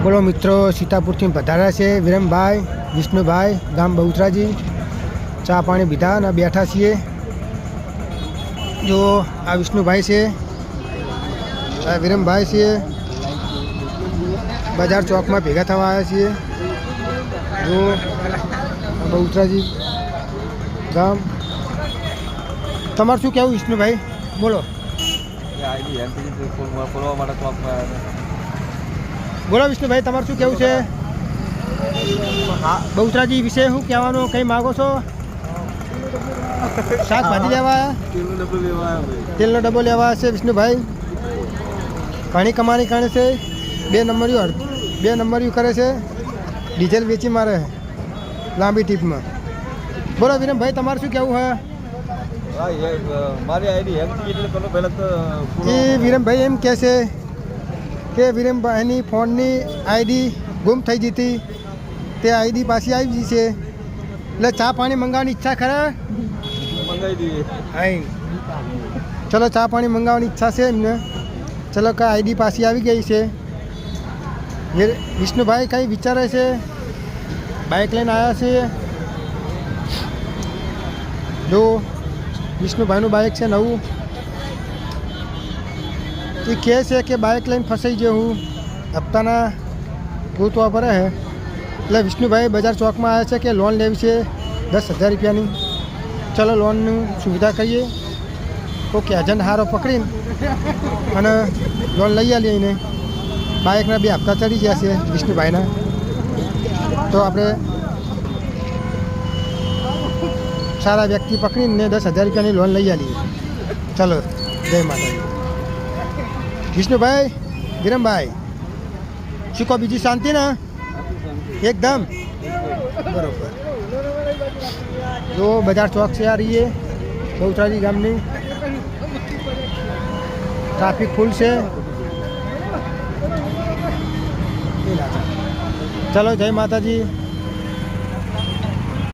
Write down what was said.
બોલો મિત્રો, સીતાપુરથી પધાર્યા છે વિરમભાઈ, વિષ્ણુભાઈ, ગામ બહુચરાજી. ચા પાણી પીધા અને બેઠા છીએ. જો આ વિષ્ણુભાઈ છે, આ વિરમભાઈ છે. બજાર ચોકમાં ભેગા થવા આવ્યા છીએ. જો બહુચરાજી ગામ. તમારું શું કહેવું વિષ્ણુભાઈ? બોલો બોલો વિષ્ણુભાઈ, તમારું શું કહેવું છે બહુચરાજી વિશે? શું કહેવાનું, કંઈ માગો છો? શાકભાજી લેવા, તેલનો ડબ્બો લેવા છે વિષ્ણુભાઈ. ઘણી કમાણી કરે છે. 2 નંબરીઓ કરે છે. ડીઝલ વેચી મારે લાંબી ટીપમાં. બોલો વિરમભાઈ, તમારું શું કહેવું હે? એ વિરમભાઈ એમ કહે છે કે વિરમભાઈની ફોનની આઈડી ગુમ થઈ ગઈ હતી, તે આઈડી પાછી આવી ગઈ છે. એટલે ચા પાણી મંગાવવાની ઈચ્છા ખરા? ચલો, ચા પાણી મંગાવવાની ઈચ્છા છે એમને. ચલો, કે આઈડી પાછી આવી ગઈ છે. વિષ્ણુભાઈ કંઈ વિચારે છે? બાઇક લઈને આવ્યા છે. જો વિષ્ણુભાઈનું બાઇક છે નવું. એ કહે છે કે બાઇક લઈને ફસાઈ ગયો હું, હપ્તાના ગોતવા પડે છે. એટલે વિષ્ણુભાઈ બજાર ચોકમાં આવ્યા છે કે લોન લેવી છે 10,000 રૂપિયાની. ચલો, લોનની સુવિધા કરીએ. ઓકે, એજન્ટ હારો પકડીને અને લોન લઈ આવીએ એને. બાઇકના 2 હપ્તા ચડી ગયા છે વિષ્ણુભાઈના. તો આપણે સારા વ્યક્તિ પકડીને 10,000 રૂપિયાની લોન લઈ આવીએ. ચલો, જય માતાજી. વિષ્ણુભાઈ, વિરમભાઈ, શું કહો, બીજી શાંતિ ને? એકદમ બરોબર. જો બજાર ચોક છે આ રહીએ બહુચરાજી ગામની. ટ્રાફિક ફૂલ છે. ચલો, જય માતાજી.